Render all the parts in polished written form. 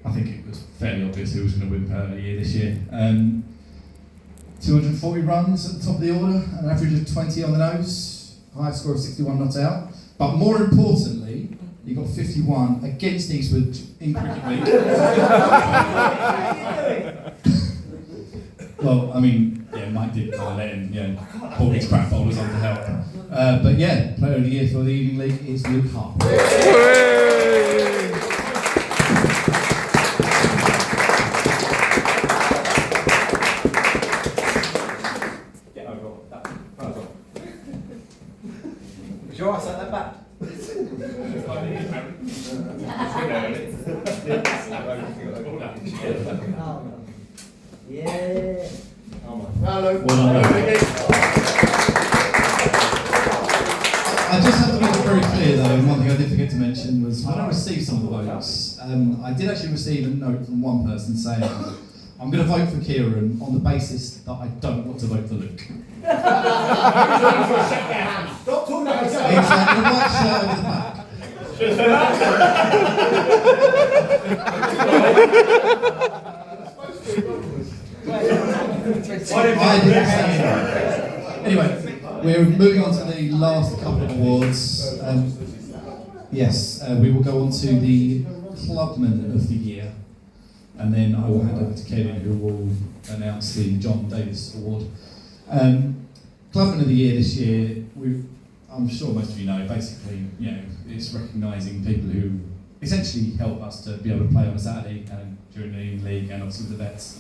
I think it was fairly obvious who was going to win Player of the Year this year. 240 runs at the top of the order, an average of 20 on the nose, highest score of 61 not out. But more importantly, he got 51 against Eastwood in Cricket League. Well, I mean, yeah, Mike did kind of let him, pull his crap bowlers on to help. But yeah, Player of the Year for the Evening League is Luke Harper. Sure, I set that back. Yeah. Hello. I just have to make it very clear though, and one thing I did forget to mention was when I received some of the votes, I did actually receive a note from one person saying, I'm going to vote for Kieran on the basis that I don't want to vote for Luke. Stop talking about yourself. Exactly, the white shirt over the back. I didn't say anything. Anyway, we're moving on to the last couple of awards. Yes, we will go on to the Clubman of the Year, and then I will hand over to Kevin, who will announce the John Davis Award. Clubman of the Year this year, I'm sure most of you know, basically, it's recognising people who essentially help us to be able to play on a Saturday and during the evening league, and obviously the vets.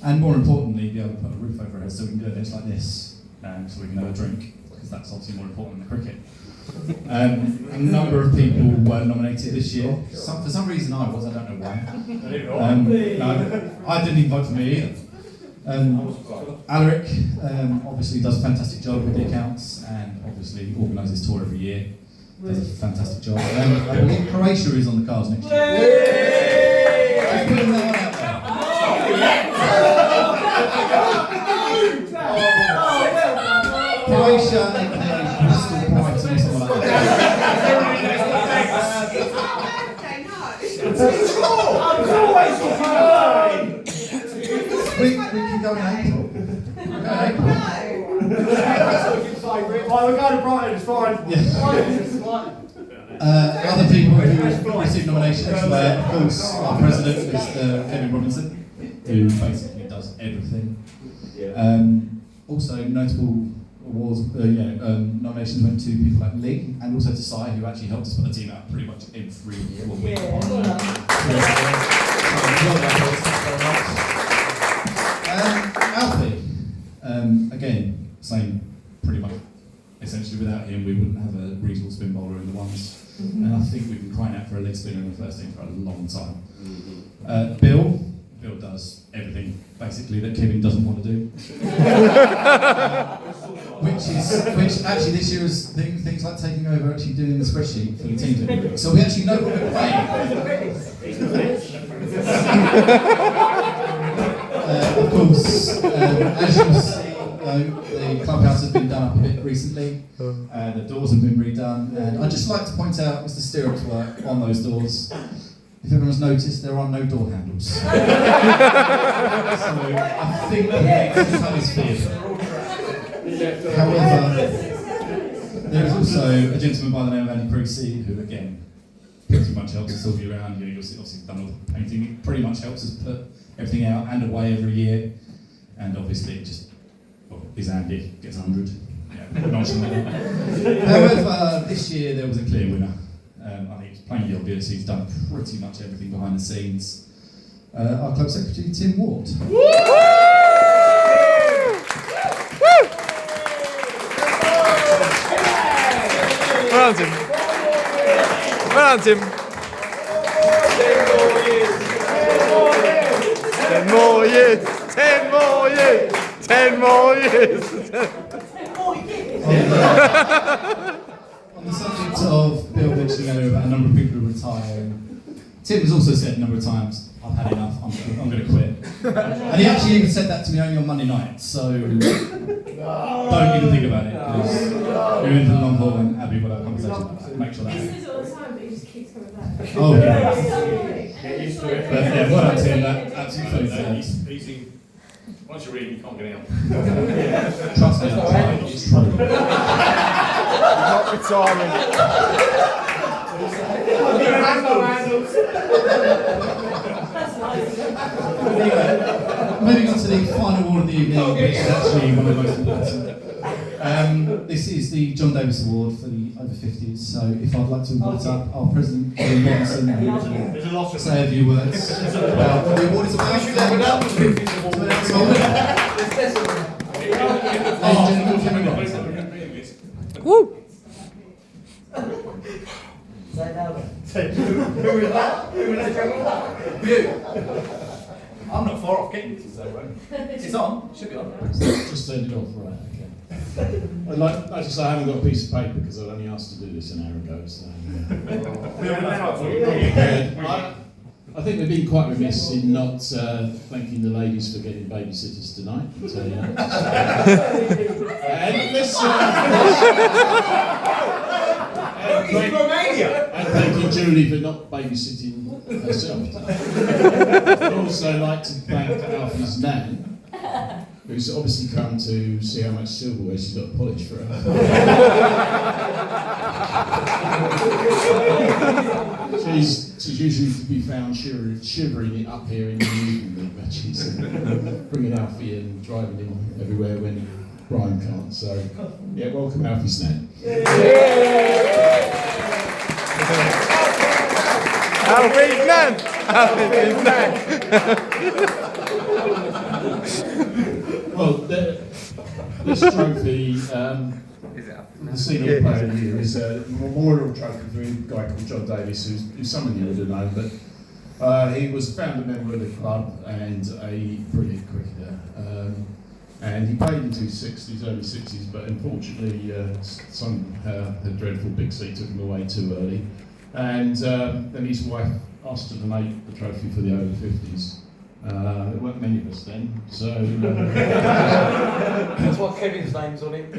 And more importantly, be able to put a roof over our heads so we can do events like this, so we can have a drink, because that's obviously more important than cricket. A number of people were nominated this year. For some reason I was, I don't know why. No, I didn't even vote for me either. Alaric obviously does a fantastic job with the accounts, and obviously organises tour every year. Does a fantastic job. I believe Croatia is on the cards next year. Just putting that one out there. Croatia, aka Bristol Brighton, or something like that. We can go in April. We're going in April. We're going to Brighton, it's fine. Other people who received nominations were, of course, our president, Mr. Kevin Robinson, who basically does everything. Also, notable awards, nominations went to people like Lee and also to Si, who actually helped us put the team out pretty much every week. Alfie, again, same pretty much. Essentially, without him, we wouldn't have a reasonable spin bowler in the ones. And I think we've been crying out for a leg spinner in the first team for a long time. Bill does everything basically that Kevin doesn't want to do. Which actually this year is things like taking over, actually doing the spreadsheet for the team. So we actually know what we're playing. Of course, as you'll see, the clubhouse has been done up a bit recently. The doors have been redone, and I'd just like to point out Mr. Stirrup's work on those doors. If everyone's noticed, there are no door handles. So I think that is feared. However, there is also a gentleman by the name of Andy Creasy, who again pretty much helps us all year round. You'll see, obviously done all the painting. It pretty much helps us put everything out and away every year. And obviously, is Andy gets 100. However, this year there was a clear winner. I think it's plainly obvious he's done pretty much everything behind the scenes. Our club secretary, Tim Ward. Well done, Tim. Well done, Tim. 10 more years. 10 more years. 10 more years. 10 more years. On the subject of Bill mentioning earlier about a number of people who retire, Tim has also said a number of times, I've had enough, I'm going to quit. And he actually even said that to me only on Monday night, so don't even think about it, because you're in for the long haul and Abby will have a conversation about that. Make sure that happens. He says it all the time, but he just keeps coming back. Oh, yeah. Get used to it. But Yeah, well done, Tim. That absolutely deserved. Easy. Once you read it, you can't get out. Trust me, that's right. It's true. Not retiring. Anyway, moving on to the final award of the evening, which is actually one of the most important. This is the John Davis Award for the over 50s. So, if I'd like to invite up our president, Ian Watson, who will say a few words about what the award is about. Ladies and gentlemen, Woo! I'm not far off getting this, though, right? It's on. Should be on. Just turned it off, right, okay. I'd like to say I haven't got a piece of paper because I was only asked to do this an hour ago, so... I think we've been quite remiss in not thanking the ladies for getting babysitters tonight. And and thanking Julie for not babysitting herself tonight. I'd also like to thank Alfie's nan, who's obviously come to see how much silverware she's got to polish for her. She's usually to be found shivering it up here in the evening matches, bringing Alfie and driving him everywhere when Brian can't. So, yeah, welcome Alfie's nan. Alfie's nan! Alfie's nan! Well, this trophy, the senior player of the year, is a memorial trophy for a guy called John Davis, who some of you would have known, but he was a founder member of the club and a brilliant cricketer. And he played into his 60s, early 60s, but unfortunately somehow a dreadful big C took him away too early. And then his wife asked to donate the trophy for the over 50s. There weren't many of us then, so... That's what Kevin's name's on it.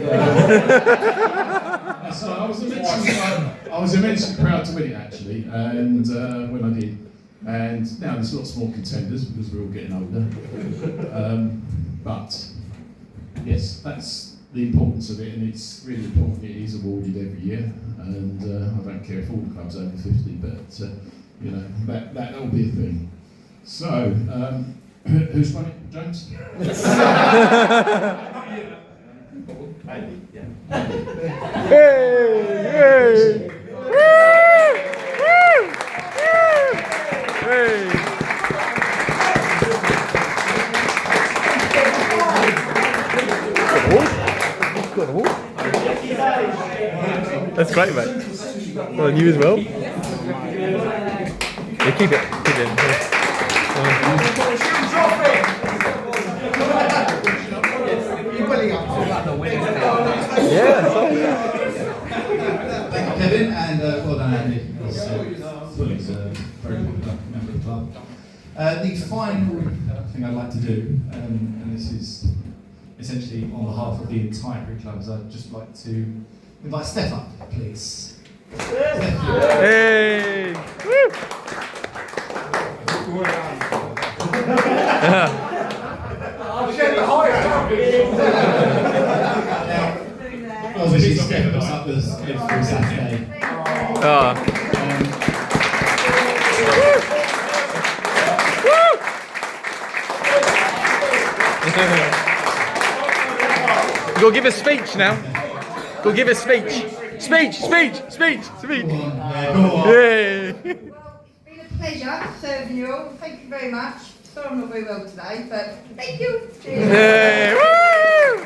So I was immensely proud to win it actually, and when I did. And now there's lots more contenders because we're all getting older. But yes, that's the importance of it, and it's really important. It is awarded every year, and I don't care if all the clubs over 50, but you know that'll be a thing. So, who's won it, James? Hey! That's great, mate. Well, and you as well. Yeah, keep it. Keep it. thank you, Kevin, and well done, Andy. Fully deserved. Very popular member of the club. The final thing I'd like to do, and this is essentially on behalf of the entire cricket club, is I'd just like to invite Steph up, please. Hey! Woo! Obviously, Steph was up with us every Saturday. Go give a speech now. Go give a speech. Speech. Go on. Yay! Well, it's been a pleasure serving you all. Thank you very much. Sorry I'm not very well today, but thank you. Yay! Woo!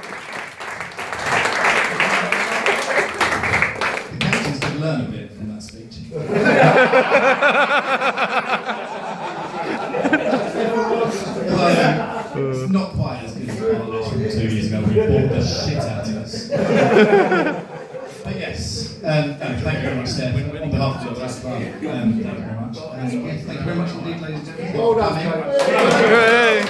The captains did learn a bit from that speech. It's not quite as good as the one from 2 years ago. We bored the shit out of us. But yes, thank you very much, Steph. On behalf of the club, thank you very much. And yes, thank you very much indeed, ladies and gentlemen. Well done, Hey.